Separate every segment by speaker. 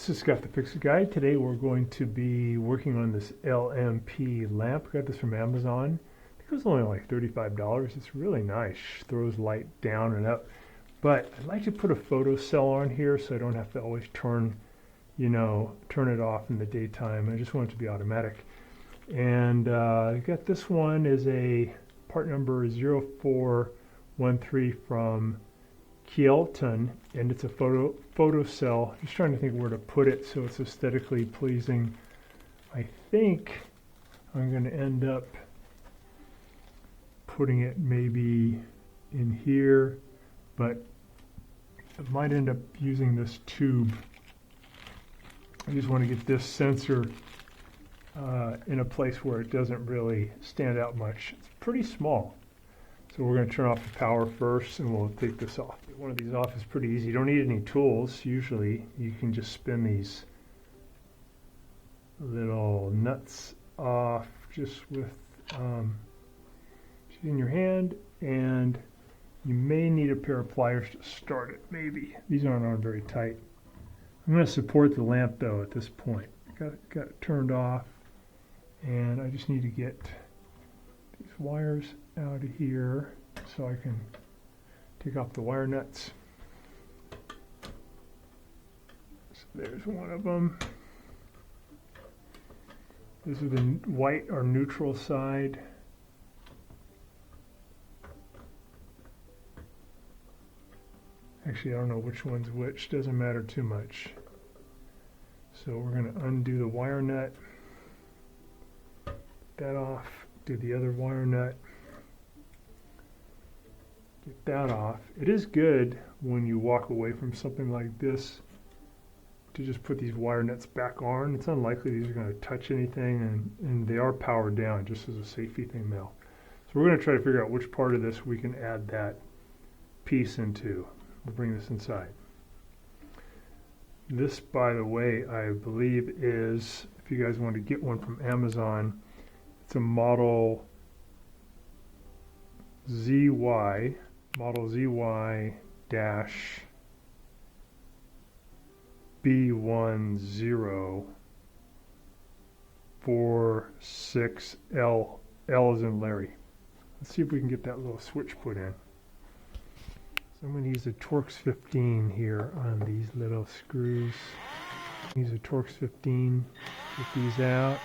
Speaker 1: This is Scott the Fixer Guy. Today we're going to be working on this LMP lamp. Got this from Amazon. I think it was only like $35. It's really nice. Throws light down and up. But I'd like to put a photo cell on here so I don't have to always turn it off in the daytime. I just want it to be automatic. And I got this one is a part number 0413 from Kielton, and it's a photo cell. Just trying to think where to put it so it's aesthetically pleasing. I think I'm going to end up putting it maybe in here, but I might end up using this tube. I just want to get this sensor in a place where it doesn't really stand out much. It's pretty small. So we're going to turn off the power first and we'll take this off. One of these off is pretty easy. You don't need any tools usually. You can just spin these little nuts off just with in your hand, and you may need a pair of pliers to start it, maybe. These aren't on very tight. I'm going to support the lamp though at this point. Got it turned off, and I just need to get these wires out of here so I can take off the wire nuts. So there's one of them. This is the white or neutral side. Actually, I don't know which one's which. Doesn't matter too much. So we're going to undo the wire nut. Get that off. Do the other wire nut. Get that off. It is good when you walk away from something like this to just put these wire nuts back on. It's unlikely these are going to touch anything, and they are powered down just as a safety thing now. So we're going to try to figure out which part of this we can add that piece into. We'll bring this inside. This, by the way, I believe is, if you guys want to get one from Amazon, it's a Model ZY dash B1046L. L as in Larry. Let's see if we can get that little switch put in. So I'm going to use a Torx 15 here on these little screws. Use a Torx 15, get these out.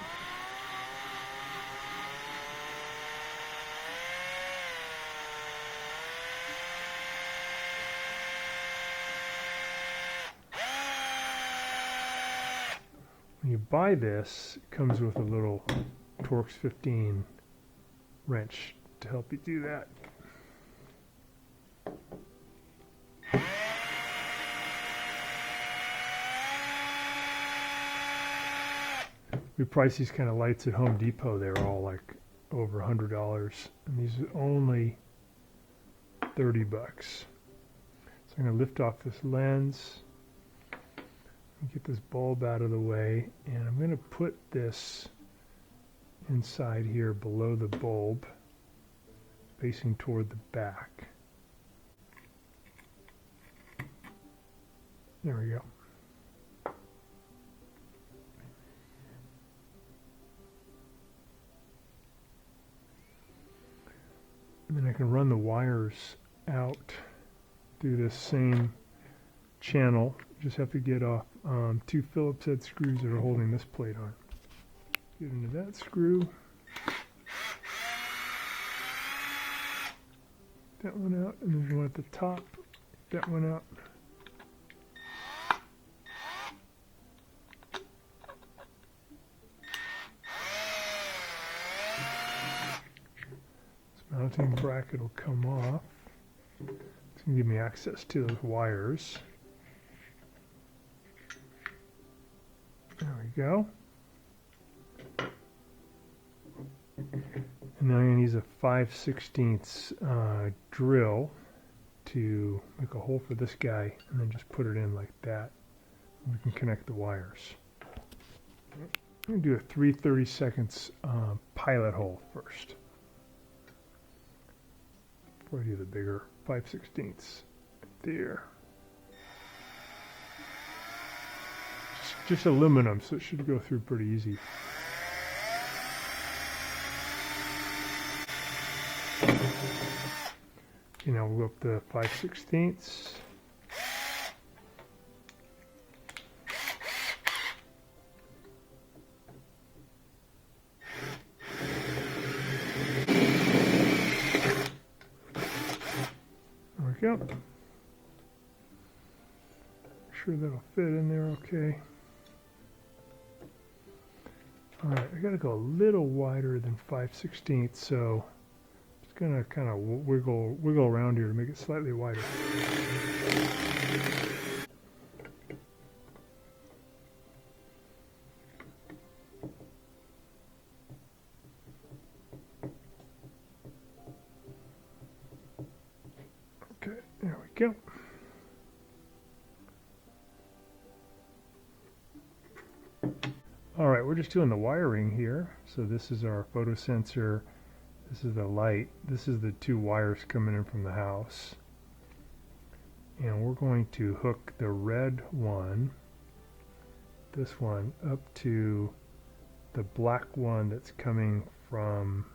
Speaker 1: When you buy this, it comes with a little Torx 15 wrench to help you do that. We price these kind of lights at Home Depot. They're all like over $100, and these are only $30. So I'm going to lift off this lens and get this bulb out of the way, and I'm going to put this inside here below the bulb, facing toward the back. There we go. And then I can run the wires out through this same channel. Just have to get off two Phillips head screws that are holding this plate on. Get into that screw. That one out, and there's one at the top. That one out. Mounting bracket will come off. It's going to give me access to those wires. There we go. And now I'm going to use a 5/16 drill to make a hole for this guy, and then just put it in like that. And we can connect the wires. I'm going to do a 3/32 pilot hole first. Before I do the bigger 5/16 there. Just just aluminum, so it should go through pretty easy. You know, we'll go up to 5/16. There we go. Sure that'll fit in there okay. Alright, I gotta go a little wider than 5/16, so just gonna kind of wiggle around here to make it slightly wider. Okay, there we go. All right, we're just doing the wiring here. So this is our photo sensor. This is the light. This is the two wires coming in from the house. And we're going to hook the red one, this one, up to the black one that's coming from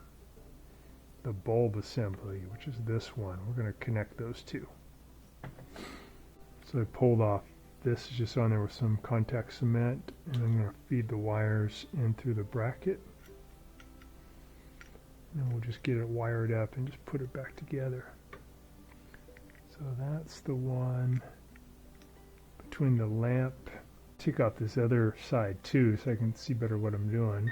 Speaker 1: the bulb assembly, which is this one. We're going to connect those two. So I pulled off. This is just on there with some contact cement, and I'm going to feed the wires in through the bracket. And then we'll just get it wired up and just put it back together. So that's the one between the lamp. Take off this other side too so I can see better what I'm doing.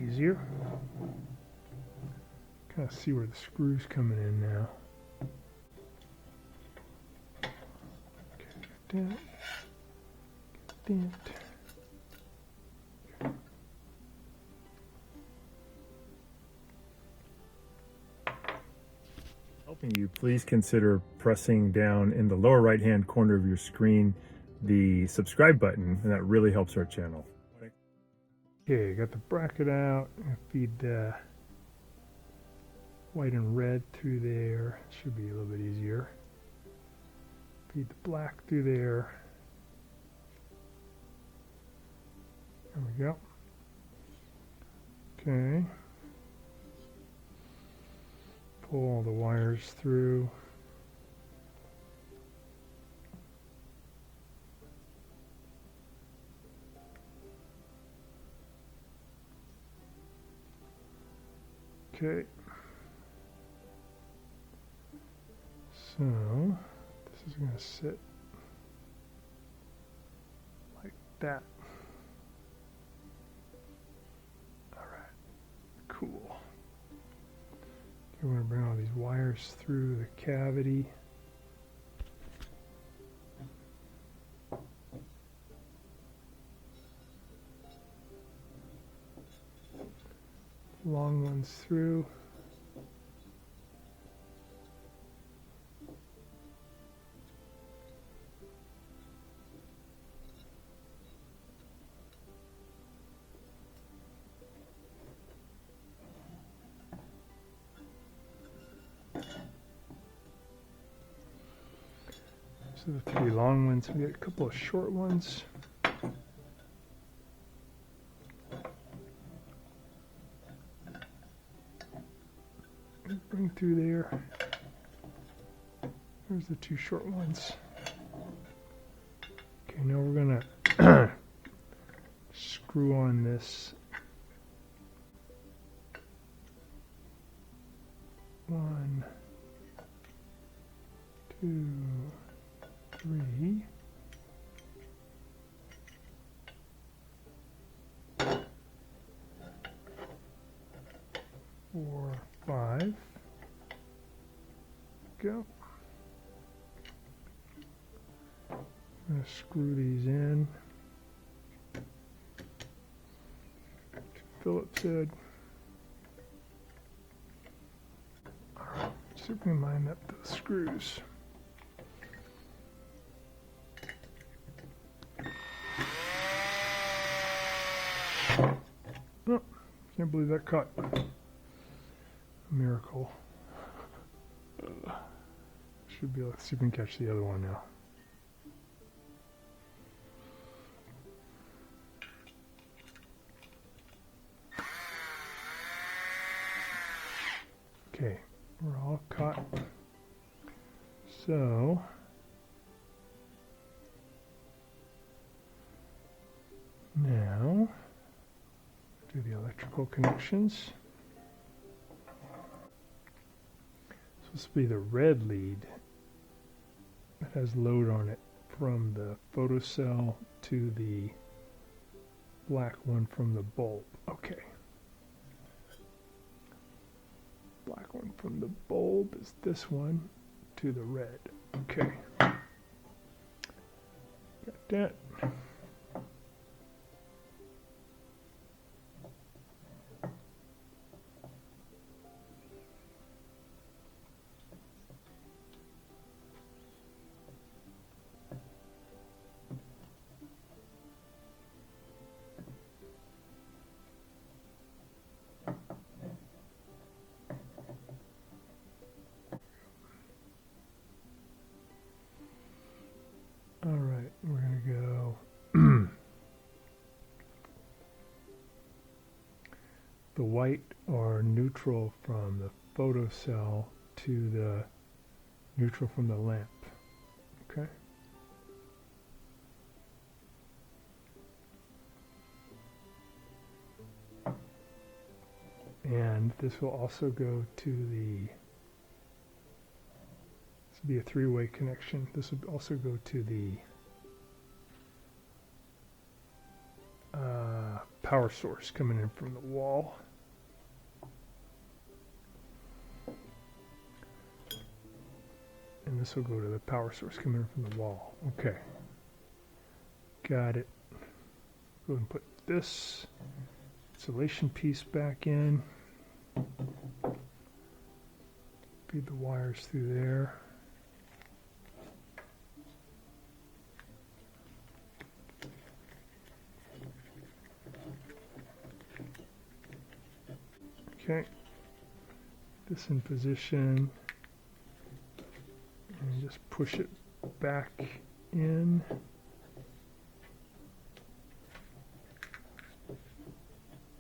Speaker 1: Easier. Kind of see where the screw's coming in now. Okay, got that. Helping you, please consider pressing down in the lower right hand corner of your screen the subscribe button, and that really helps our channel. Okay, got the bracket out. I'm going to feed the white and red through there. Should be a little bit easier. Feed the black through there. There we go. Okay. Pull all the wires through. Okay, so this is going to sit like that. All right, cool. Okay, we're going to bring all these wires through the cavity. Long ones through. So the three long ones, we got a couple of short ones. Bring through there. There's the two short ones. Okay, now we're gonna screw on this 1, 2, 3. Four, 5. Go. I'm going to screw these in. Phillips head. Alright, so we can line up the screws. Oh, can't believe that caught. Miracle. Should be able to see if we can catch the other one now. Okay, we're all caught. So now do the electrical connections. So this will be the red lead that has load on it from the photocell to the black one from the bulb. Okay. Black one from the bulb is this one to the red. Okay. Got that. All right, we're going to go the white or neutral from the photocell to the neutral from the lamp. Okay. And this will also go to the, this will be a three-way connection. This will also go to the power source coming in from the wall. And this will go to the power source coming in from the wall. Okay. Got it. Go ahead and put this insulation piece back in. Feed the wires through there. Okay, this in position, and just push it back in.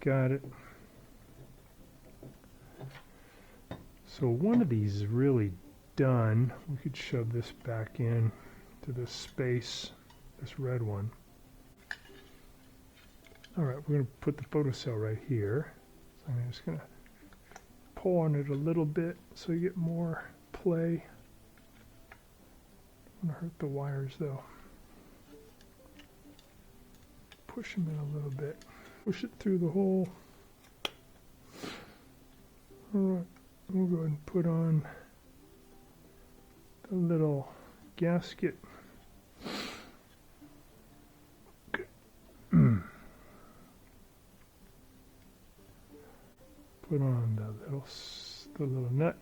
Speaker 1: Got it. So one of these is really done. We could shove this back in to this space, this red one. All right, we're going to put the photocell right here. So I'm just going to pull on it a little bit so you get more play. I'm going to hurt the wires though. Push them in a little bit. Push it through the hole. Alright, we'll go ahead and put on the little gasket. Okay. Put on the little nut.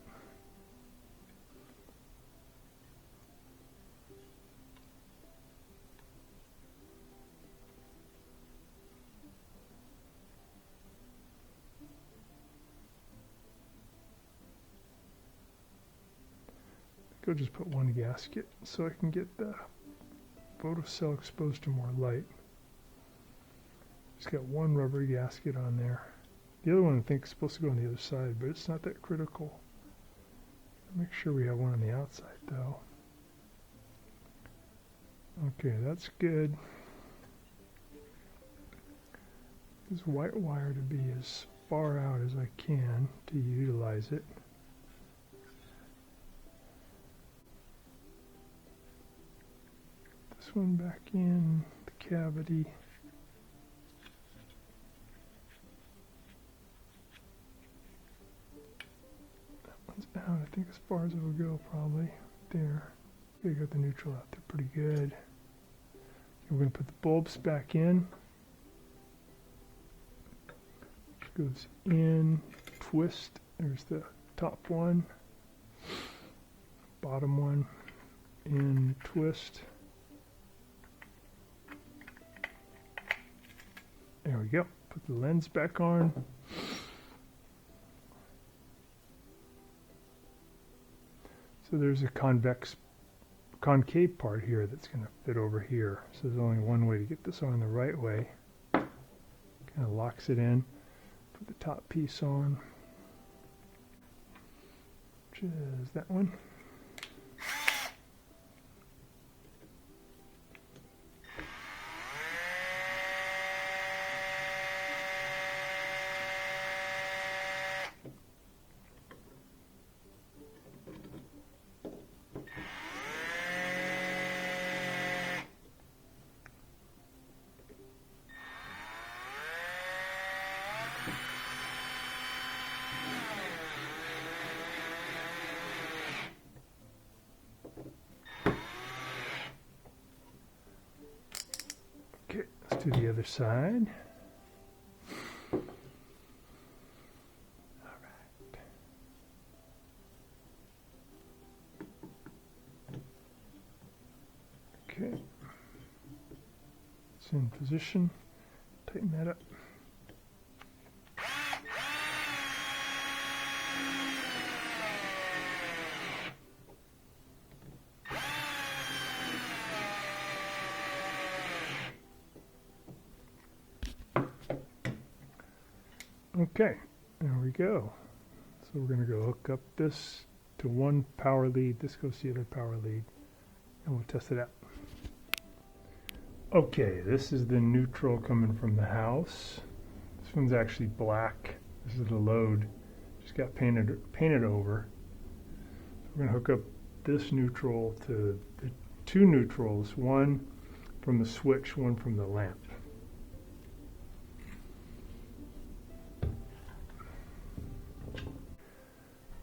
Speaker 1: I'll just put one gasket so I can get the photocell exposed to more light. Just got one rubber gasket on there. The other one I think is supposed to go on the other side, but it's not that critical. Make sure we have one on the outside though. Okay, that's good. This white wire to be as far out as I can to utilize it. This one back in the cavity. Out, I think as far as it'll go probably there. Okay, got the neutral out there pretty good. Okay, we're going to put the bulbs back in. Which goes in, twist. There's the top one, bottom one, in, twist. There we go. Put the lens back on. So there's a concave part here that's going to fit over here. So there's only one way to get this on the right way. Kind of locks it in. Put the top piece on, which is that one. Okay, let's do the other side. All right. Okay. It's in position. Tighten that up. Okay, there we go. So we're going to go hook up this to one power lead. This goes to the other power lead, and we'll test it out. Okay, this is the neutral coming from the house. This one's actually black. This is the load. Just got painted over. So we're going to hook up this neutral to the two neutrals, one from the switch, one from the lamp.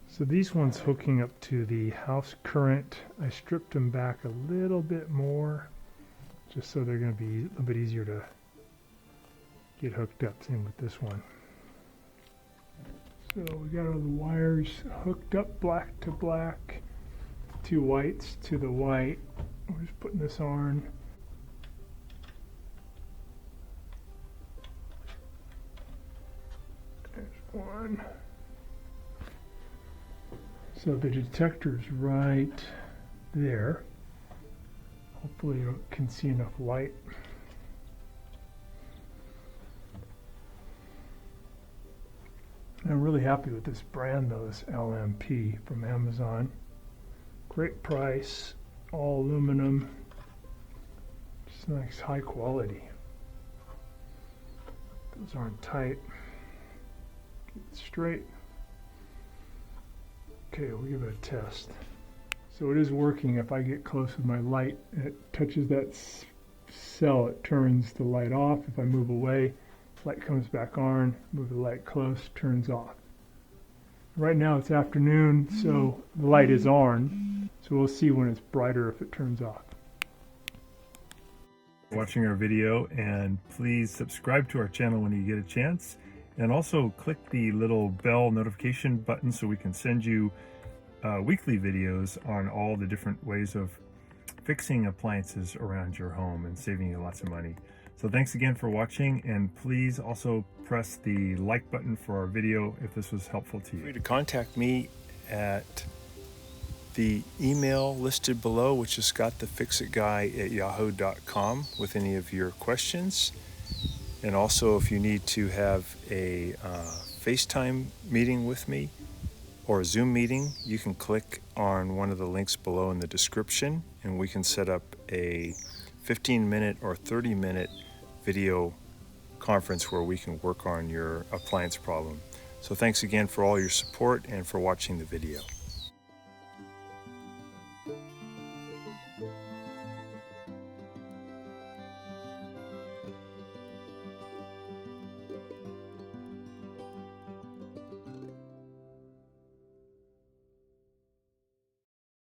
Speaker 1: So these ones hooking up to the house current. I stripped them back a little bit more, just so they're going to be a little bit easier to get hooked up. Same with this one. So we got all the wires hooked up, black to black, two whites to the white. We're just putting this on. There's one. So the detector's right there. Hopefully you can see enough light. I'm really happy with this brand though, this LMP from Amazon. Great price, all aluminum, just nice high quality. Those aren't tight. Keep it straight. Okay, we'll give it a test. So it is working. If I get close with my light, it touches that cell, it turns the light off. If I move away, light comes back on. Move the light close, turns off. Right now it's afternoon, so the light is on. So we'll see when it's brighter if it turns off. Watching our video, and please subscribe to our channel when you get a chance. And also click the little bell notification button so we can send you weekly videos on all the different ways of fixing appliances around your home and saving you lots of money. So thanks again for watching, and please also press the like button for our video if this was helpful to you. Feel free to contact me at the email listed below, which is scottthefixitguy@yahoo.com, with any of your questions. And also, if you need to have a FaceTime meeting with me or a Zoom meeting, you can click on one of the links below in the description, and we can set up a 15-minute or 30-minute video conference where we can work on your appliance problem. So thanks again for all your support and for watching the video.